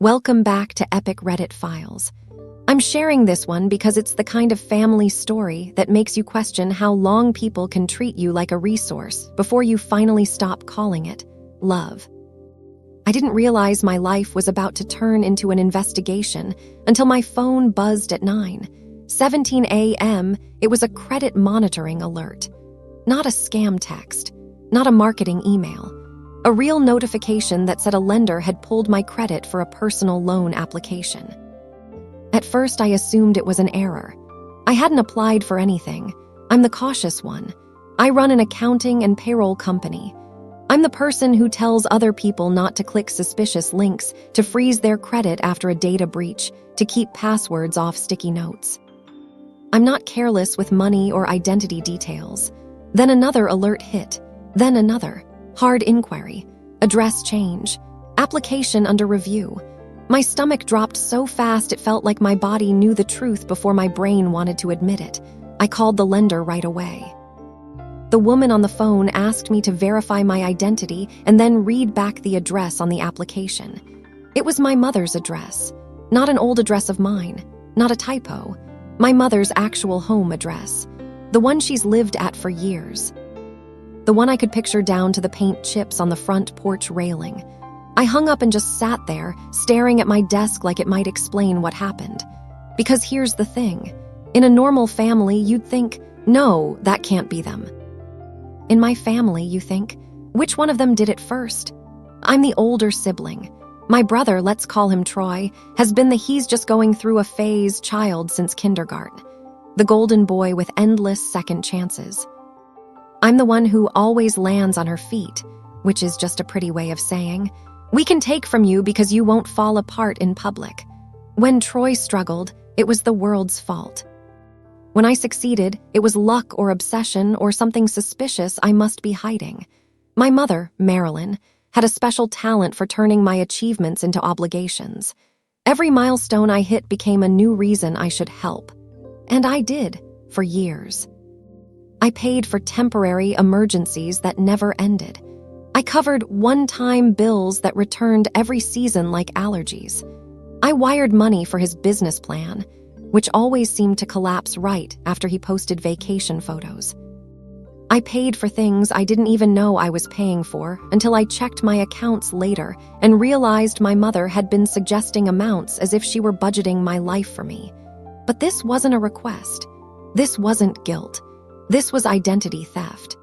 Welcome back to Epic Reddit Files. I'm sharing this one because it's the kind of family story that makes you question how long people can treat you like a resource before you finally stop calling it love. I didn't realize my life was about to turn into an investigation until my phone buzzed at 9:17 a.m. It was a credit monitoring alert. Not a scam text, not a marketing email. A real notification that said a lender had pulled my credit for a personal loan application. At first, I assumed it was an error. I hadn't applied for anything. I'm the cautious one. I run an accounting and payroll company. I'm the person who tells other people not to click suspicious links, to freeze their credit after a data breach, to keep passwords off sticky notes. I'm not careless with money or identity details. Then another alert hit. Then another. Hard inquiry, address change, application under review. My stomach dropped so fast it felt like my body knew the truth before my brain wanted to admit it. I called the lender right away. The woman on the phone asked me to verify my identity and then read back the address on the application. It was my mother's address, not an old address of mine, not a typo. My mother's actual home address, the one she's lived at for years. The one I could picture down to the paint chips on the front porch railing. I hung up and just sat there, staring at my desk like it might explain what happened. Because here's the thing. In a normal family, you'd think, no, that can't be them. In my family, you think, which one of them did it first? I'm the older sibling. My brother, let's call him Troy, has been the he's just going through a phase child since kindergarten. The golden boy with endless second chances. I'm the one who always lands on her feet, which is just a pretty way of saying, we can take from you because you won't fall apart in public. When Troy struggled, it was the world's fault. When I succeeded, it was luck or obsession or something suspicious I must be hiding. My mother, Marilyn, had a special talent for turning my achievements into obligations. Every milestone I hit became a new reason I should help. And I did, for years. I paid for temporary emergencies that never ended. I covered one-time bills that returned every season like allergies. I wired money for his business plan, which always seemed to collapse right after he posted vacation photos. I paid for things I didn't even know I was paying for until I checked my accounts later and realized my mother had been suggesting amounts as if she were budgeting my life for me. But this wasn't a request. This wasn't guilt. This was identity theft.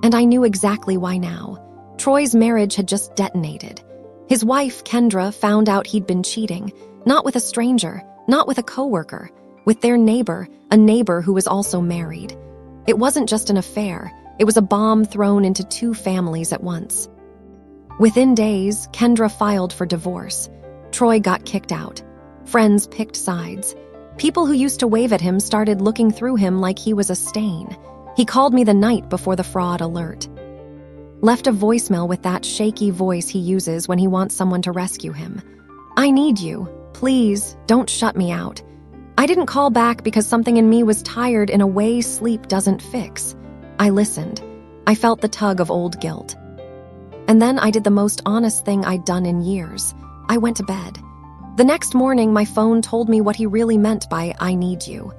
And I knew exactly why now. Troy's marriage had just detonated. His wife, Kendra, found out he'd been cheating, not with a stranger, not with a coworker, with their neighbor, a neighbor who was also married. It wasn't just an affair, it was a bomb thrown into two families at once. Within days, Kendra filed for divorce. Troy got kicked out. Friends picked sides. People who used to wave at him started looking through him like he was a stain. He called me the night before the fraud alert. Left a voicemail with that shaky voice he uses when he wants someone to rescue him. I need you. Please, don't shut me out. I didn't call back because something in me was tired in a way sleep doesn't fix. I listened. I felt the tug of old guilt. And then I did the most honest thing I'd done in years. I went to bed. The next morning, my phone told me what he really meant by I need you.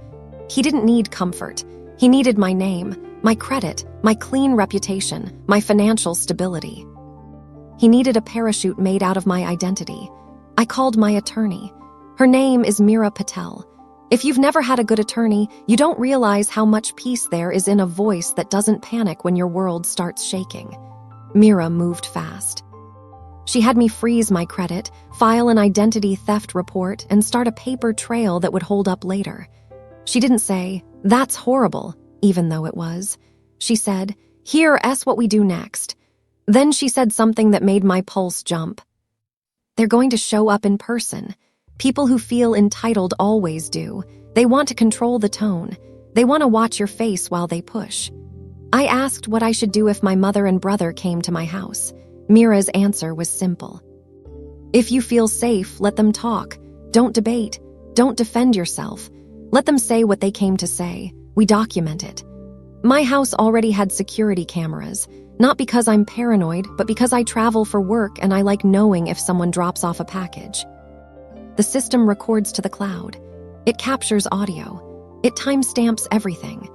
He didn't need comfort. He needed my name, my credit, my clean reputation, my financial stability. He needed a parachute made out of my identity. I called my attorney. Her name is Mira Patel. If you've never had a good attorney, you don't realize how much peace there is in a voice that doesn't panic when your world starts shaking. Mira moved fast. She had me freeze my credit, file an identity theft report, and start a paper trail that would hold up later. She didn't say, "That's horrible," even though it was. She said, "Here, what we do next." Then she said something that made my pulse jump. They're going to show up in person. People who feel entitled always do. They want to control the tone. They want to watch your face while they push. I asked what I should do if my mother and brother came to my house. Mira's answer was simple. If you feel safe, let them talk. Don't debate. Don't defend yourself. Let them say what they came to say. We document it. My house already had security cameras. Not because I'm paranoid, but because I travel for work and I like knowing if someone drops off a package. The system records to the cloud. It captures audio. It timestamps everything.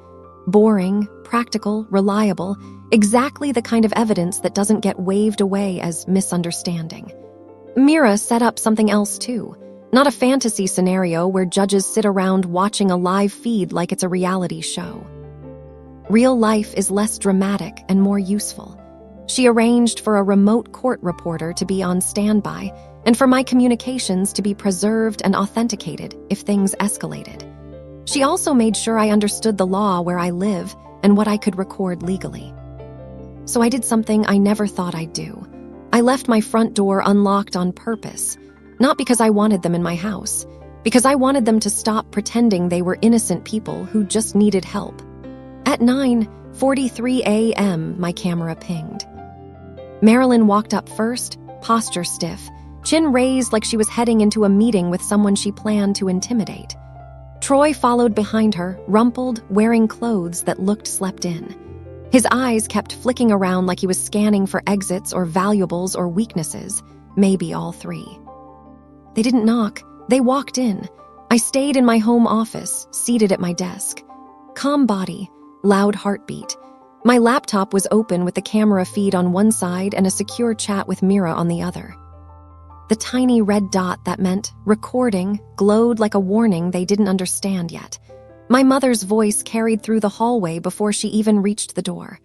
Boring, practical, reliable, exactly the kind of evidence that doesn't get waved away as misunderstanding. Mira set up something else too. Not a fantasy scenario where judges sit around watching a live feed like it's a reality show. Real life is less dramatic and more useful. She arranged for a remote court reporter to be on standby and for my communications to be preserved and authenticated if things escalated. She also made sure I understood the law where I live and what I could record legally. So I did something I never thought I'd do. I left my front door unlocked on purpose, not because I wanted them in my house, because I wanted them to stop pretending they were innocent people who just needed help. At 9:43 a.m., my camera pinged. Marilyn walked up first, posture stiff, chin raised like she was heading into a meeting with someone she planned to intimidate. Troy followed behind her, rumpled, wearing clothes that looked slept in. His eyes kept flicking around like he was scanning for exits or valuables or weaknesses, maybe all three. They didn't knock, they walked in. I stayed in my home office, seated at my desk. Calm body, loud heartbeat. My laptop was open with the camera feed on one side and a secure chat with Mira on the other. The tiny red dot that meant recording glowed like a warning they didn't understand yet. My mother's voice carried through the hallway before she even reached the door.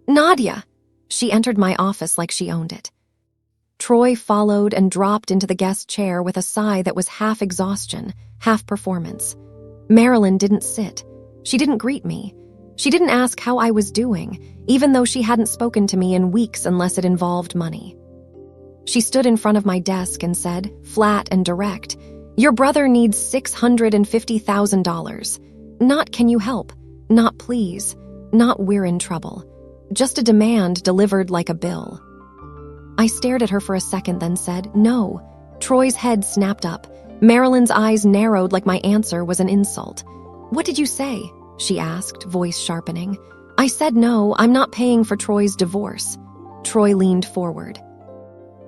"Nadia!" She entered my office like she owned it. Troy followed and dropped into the guest chair with a sigh that was half exhaustion, half performance. Marilyn didn't sit. She didn't greet me. She didn't ask how I was doing, even though she hadn't spoken to me in weeks unless it involved money. She stood in front of my desk and said, flat and direct, "Your brother needs $650,000. Not can you help, not please, not we're in trouble. Just a demand delivered like a bill." I stared at her for a second, then said, "No." Troy's head snapped up. Marilyn's eyes narrowed like my answer was an insult. "What did you say?" she asked, voice sharpening. I said no, I'm not paying for Troy's divorce. Troy leaned forward.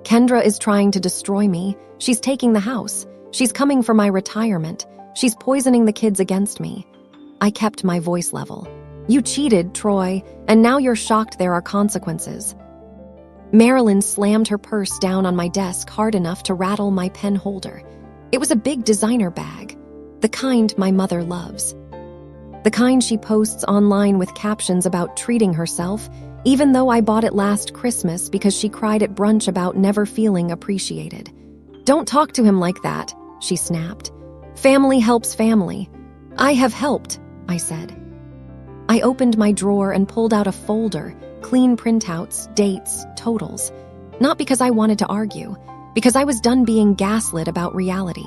"Kendra is trying to destroy me. She's taking the house. She's coming for my retirement. She's poisoning the kids against me." I kept my voice level. "You cheated, Troy, and now you're shocked there are consequences." Marilyn slammed her purse down on my desk hard enough to rattle my pen holder. It was a big designer bag, the kind my mother loves. The kind she posts online with captions about treating herself, even though I bought it last Christmas because she cried at brunch about never feeling appreciated. "Don't talk to him like that," she snapped. "Family helps family." "I have helped," I said. I opened my drawer and pulled out a folder, clean printouts, dates, totals. Not because I wanted to argue, because I was done being gaslit about reality.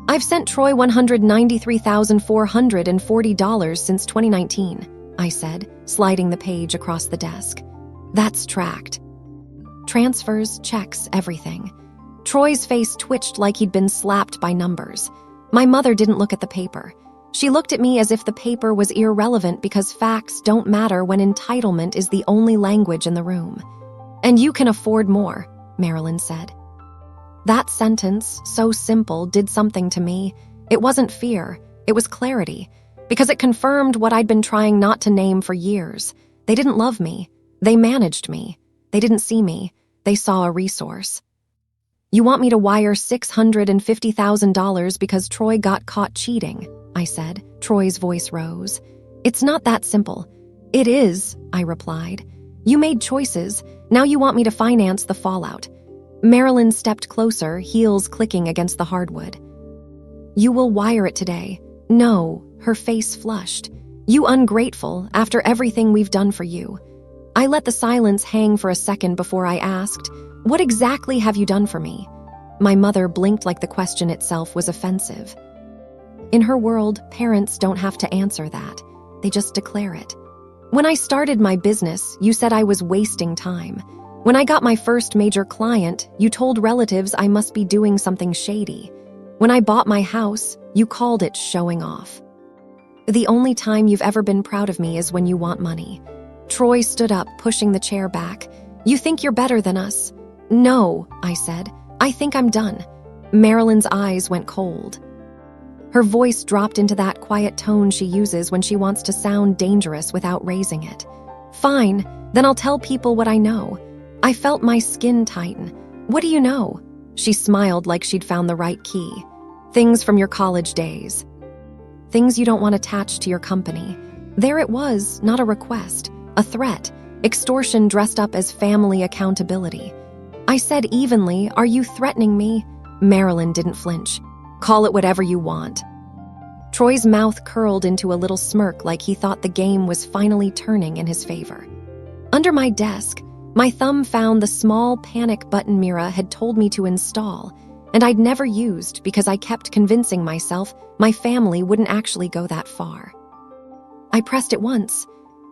"I've sent Troy $193,440 since 2019, I said, sliding the page across the desk. "That's tracked." Transfers, checks, everything. Troy's face twitched like he'd been slapped by numbers. My mother didn't look at the paper. She looked at me as if the paper was irrelevant because facts don't matter when entitlement is the only language in the room. "And you can afford more," Marilyn said. That sentence, so simple, did something to me. It wasn't fear, it was clarity, because it confirmed what I'd been trying not to name for years. They didn't love me. They managed me. They didn't see me. They saw a resource. "You want me to wire $650,000 because Troy got caught cheating," I said. Troy's voice rose. "It's not that simple." "It is," I replied. "You made choices. Now you want me to finance the fallout." Marilyn stepped closer, heels clicking against the hardwood. "You will wire it today." "No," her face flushed. "You ungrateful, after everything we've done for you." I let the silence hang for a second before I asked, "What exactly have you done for me?" My mother blinked like the question itself was offensive. In her world, parents don't have to answer that. They just declare it. "When I started my business, you said I was wasting time. When I got my first major client, you told relatives I must be doing something shady. When I bought my house, you called it showing off. The only time you've ever been proud of me is when you want money." Troy stood up, pushing the chair back. You think you're better than us? No, I said. I think I'm done. Marilyn's eyes went cold. Her voice dropped into that quiet tone she uses when she wants to sound dangerous without raising it. Fine, then I'll tell people what I know. I felt my skin tighten. What do you know? She smiled like she'd found the right key. Things from your college days. Things you don't want attached to your company. There it was, not a request, a threat, extortion dressed up as family accountability. I said evenly, "Are you threatening me?" Marilyn didn't flinch. "Call it whatever you want." Troy's mouth curled into a little smirk like he thought the game was finally turning in his favor. Under my desk, my thumb found the small panic button Mira had told me to install, and I'd never used because I kept convincing myself my family wouldn't actually go that far. I pressed it once.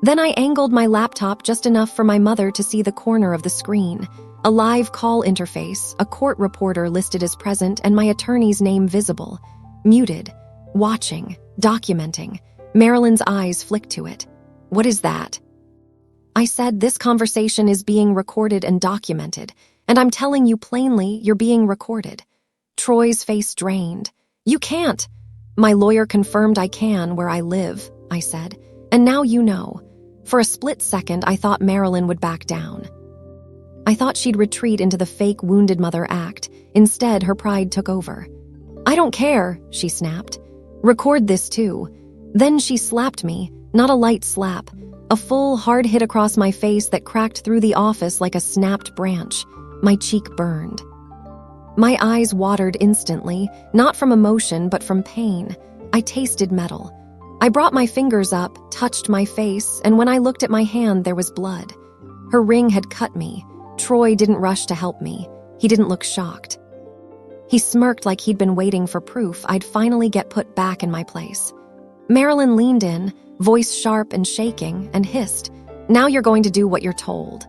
Then I angled my laptop just enough for my mother to see the corner of the screen, a live call interface, a court reporter listed as present, and my attorney's name visible. Muted. Watching. Documenting. Marilyn's eyes flicked to it. "What is that?" I said, "This conversation is being recorded and documented, and I'm telling you plainly, you're being recorded." Troy's face drained. "You can't." "My lawyer confirmed I can where I live," I said, "and now you know." For a split second, I thought Marilyn would back down. I thought she'd retreat into the fake wounded mother act. Instead, her pride took over. "I don't care," she snapped. "Record this too." Then she slapped me, not a light slap, a full, hard hit across my face that cracked through the office like a snapped branch. My cheek burned. My eyes watered instantly, not from emotion but from pain. I tasted metal. I brought my fingers up, touched my face, and when I looked at my hand, there was blood. Her ring had cut me. Troy didn't rush to help me. He didn't look shocked. He smirked like he'd been waiting for proof I'd finally get put back in my place. Marilyn leaned in, voice sharp and shaking, and hissed, "Now you're going to do what you're told."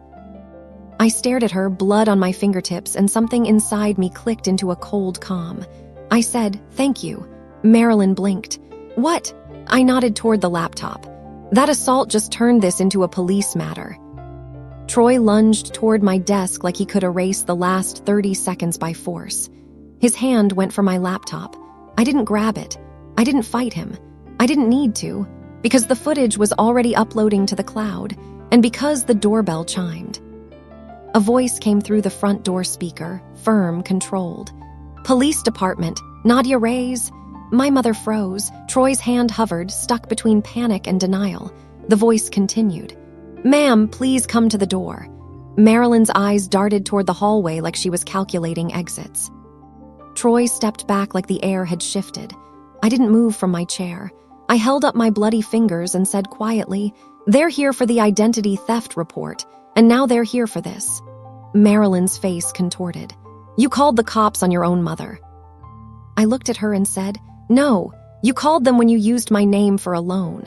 I stared at her, blood on my fingertips, and something inside me clicked into a cold calm. I said, "Thank you." Marilyn blinked. "What?" I nodded toward the laptop. "That assault just turned this into a police matter." Troy lunged toward my desk like he could erase the last 30 seconds by force. His hand went for my laptop. I didn't grab it. I didn't fight him. I didn't need to, because the footage was already uploading to the cloud, and because the doorbell chimed. A voice came through the front door speaker, firm, controlled. "Police department, Nadia Reyes." My mother froze. Troy's hand hovered, stuck between panic and denial. The voice continued. "Ma'am, please come to the door." Marilyn's eyes darted toward the hallway like she was calculating exits. Troy stepped back like the air had shifted. I didn't move from my chair. I held up my bloody fingers and said quietly, "They're here for the identity theft report, and now they're here for this." Marilyn's face contorted. "You called the cops on your own mother." I looked at her and said, "No, you called them when you used my name for a loan."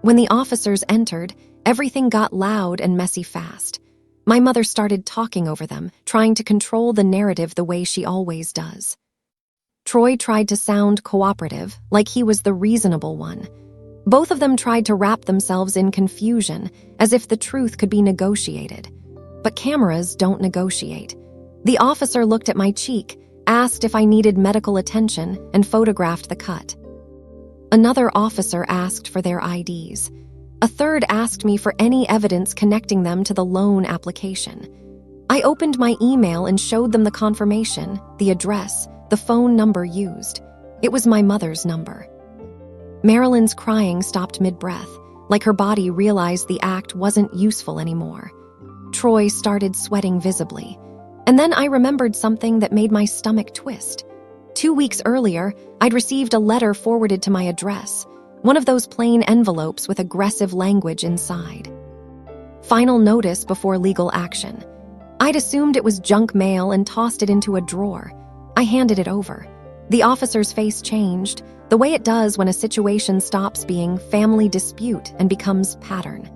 When the officers entered, everything got loud and messy fast. My mother started talking over them, trying to control the narrative the way she always does. Troy tried to sound cooperative, like he was the reasonable one. Both of them tried to wrap themselves in confusion, as if the truth could be negotiated. But cameras don't negotiate. The officer looked at my cheek, asked if I needed medical attention, and photographed the cut. Another officer asked for their IDs. A third asked me for any evidence connecting them to the loan application. I opened my email and showed them the confirmation, the address, the phone number used. It was my mother's number. Marilyn's crying stopped mid-breath, like her body realized the act wasn't useful anymore. Troy started sweating visibly. And then I remembered something that made my stomach twist. 2 weeks earlier, I'd received a letter forwarded to my address, one of those plain envelopes with aggressive language inside. Final notice before legal action. I'd assumed it was junk mail and tossed it into a drawer. I handed it over. The officer's face changed, the way it does when a situation stops being family dispute and becomes pattern.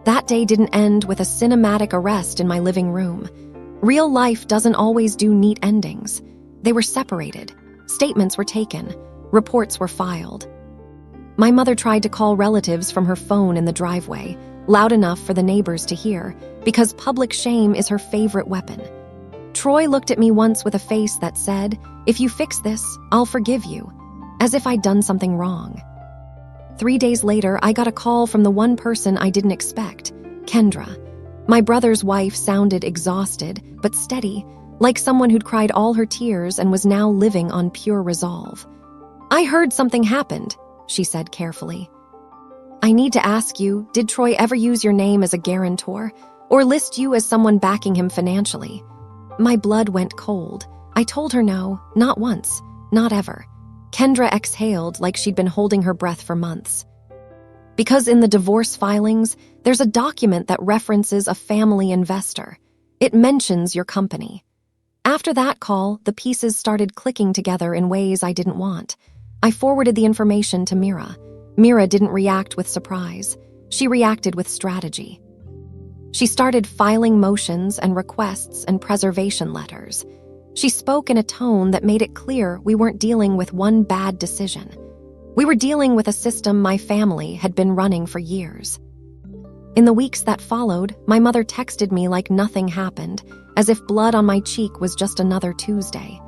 That day didn't end with a cinematic arrest in my living room. Real life doesn't always do neat endings. They were separated. Statements were taken. Reports were filed. My mother tried to call relatives from her phone in the driveway. loud enough for the neighbors to hear, because public shame is her favorite weapon. Troy looked at me once with a face that said, "If you fix this, I'll forgive you," as if I'd done something wrong. 3 days later, I got a call from the one person I didn't expect, Kendra. My brother's wife sounded exhausted, but steady, like someone who'd cried all her tears and was now living on pure resolve. "I heard something happened," she said carefully. "I need to ask you, did Troy ever use your name as a guarantor, or list you as someone backing him financially?" My blood went cold. I told her no, not once, not ever. Kendra exhaled like she'd been holding her breath for months. "Because in the divorce filings, there's a document that references a family investor. It mentions your company." After that call, the pieces started clicking together in ways I didn't want. I forwarded the information to Mira. Mira didn't react with surprise. She reacted with strategy. She started filing motions and requests and preservation letters. She spoke in a tone that made it clear we weren't dealing with one bad decision. We were dealing with a system my family had been running for years. In the weeks that followed, my mother texted me like nothing happened, as if blood on my cheek was just another Tuesday.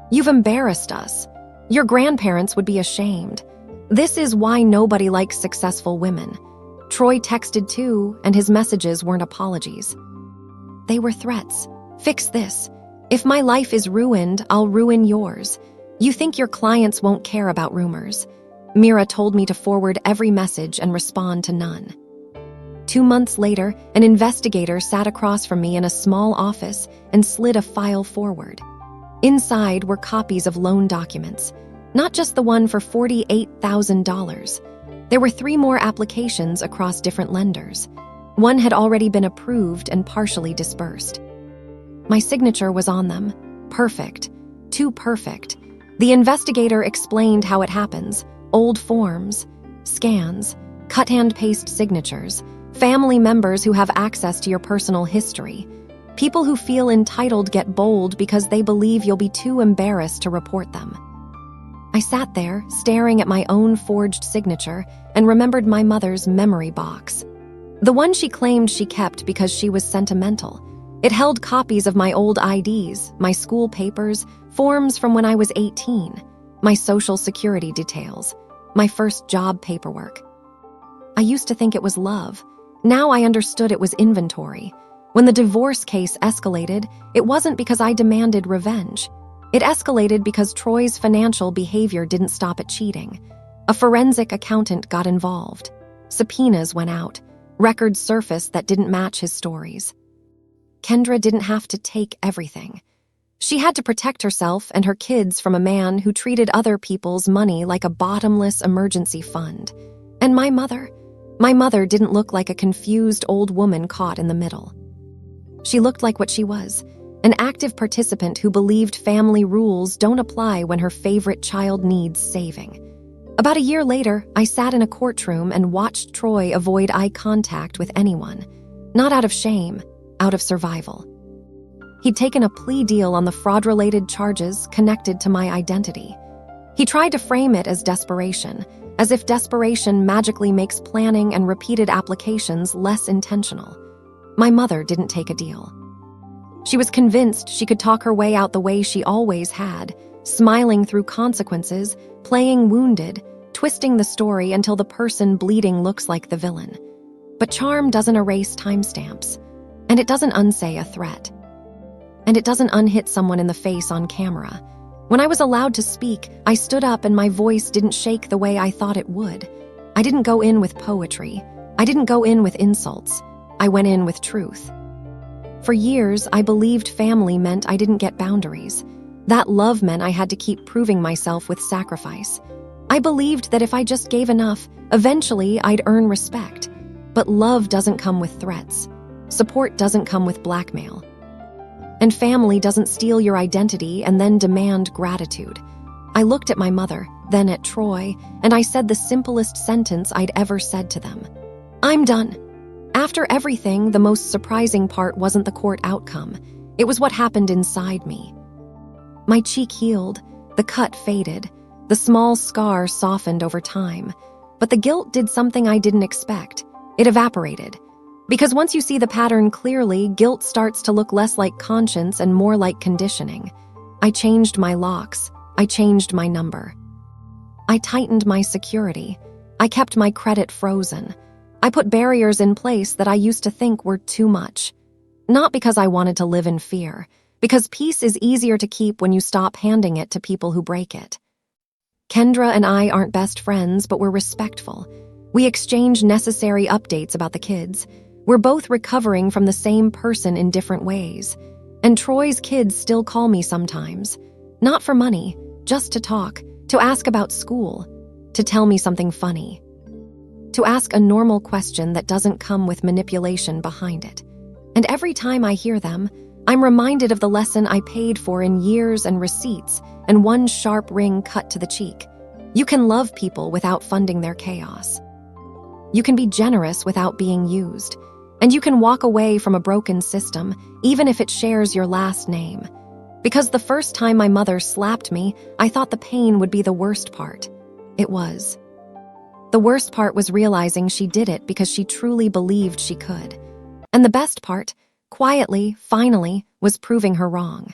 "You've embarrassed us. Your grandparents would be ashamed. This is why nobody likes successful women." Troy texted too, and his messages weren't apologies. They were threats. "Fix this. If my life is ruined, I'll ruin yours. You think your clients won't care about rumors." Mira told me to forward every message and respond to none. 2 months later, an investigator sat across from me in a small office and slid a file forward. Inside were copies of loan documents, not just the one for $48,000. There were 3 more applications across different lenders. One had already been approved and partially disbursed. My signature was on them. Perfect. Too perfect. The investigator explained how it happens. Old forms, scans, cut-and-paste signatures, family members who have access to your personal history. People who feel entitled get bold because they believe you'll be too embarrassed to report them. I sat there, staring at my own forged signature, and remembered my mother's memory box. The one she claimed she kept because she was sentimental. It held copies of my old IDs, my school papers, forms from when I was 18, my social security details, my first job paperwork. I used to think it was love. Now I understood it was inventory. When the divorce case escalated, it wasn't because I demanded revenge. It escalated because Troy's financial behavior didn't stop at cheating. A forensic accountant got involved. Subpoenas went out. Records surfaced that didn't match his stories. Kendra didn't have to take everything. She had to protect herself and her kids from a man who treated other people's money like a bottomless emergency fund. And my mother didn't look like a confused old woman caught in the middle. She looked like what she was, an active participant who believed family rules don't apply when her favorite child needs saving. About a year later, I sat in a courtroom and watched Troy avoid eye contact with anyone, not out of shame, out of survival. He'd taken a plea deal on the fraud-related charges connected to my identity. He tried to frame it as desperation, as if desperation magically makes planning and repeated applications less intentional. My mother didn't take a deal. She was convinced she could talk her way out the way she always had, smiling through consequences, playing wounded, twisting the story until the person bleeding looks like the villain. But charm doesn't erase timestamps, and it doesn't unsay a threat. And it doesn't unhit someone in the face on camera. When I was allowed to speak, I stood up and my voice didn't shake the way I thought it would. I didn't go in with poetry. I didn't go in with insults. I went in with truth. For years, I believed family meant I didn't get boundaries. That love meant I had to keep proving myself with sacrifice. I believed that if I just gave enough, eventually I'd earn respect. But love doesn't come with threats. Support doesn't come with blackmail. And family doesn't steal your identity and then demand gratitude. I looked at my mother, then at Troy, and I said the simplest sentence I'd ever said to them. I'm done. After everything, the most surprising part wasn't the court outcome. It was what happened inside me. My cheek healed, the cut faded, the small scar softened over time. But the guilt did something I didn't expect. It evaporated. Because once you see the pattern clearly, guilt starts to look less like conscience and more like conditioning. I changed my locks. I changed my number. I tightened my security. I kept my credit frozen. I put barriers in place that I used to think were too much. Not because I wanted to live in fear, because peace is easier to keep when you stop handing it to people who break it. Kendra and I aren't best friends, but we're respectful. We exchange necessary updates about the kids. We're both recovering from the same person in different ways. And Troy's kids still call me sometimes. Not for money, just to talk, to ask about school, to tell me something funny. To ask a normal question that doesn't come with manipulation behind it. And every time I hear them, I'm reminded of the lesson I paid for in years and receipts and one sharp ring cut to the cheek. You can love people without funding their chaos. You can be generous without being used. And you can walk away from a broken system, even if it shares your last name. Because the first time my mother slapped me, I thought the pain would be the worst part. It was. The worst part was realizing she did it because she truly believed she could. And the best part, quietly, finally, was proving her wrong.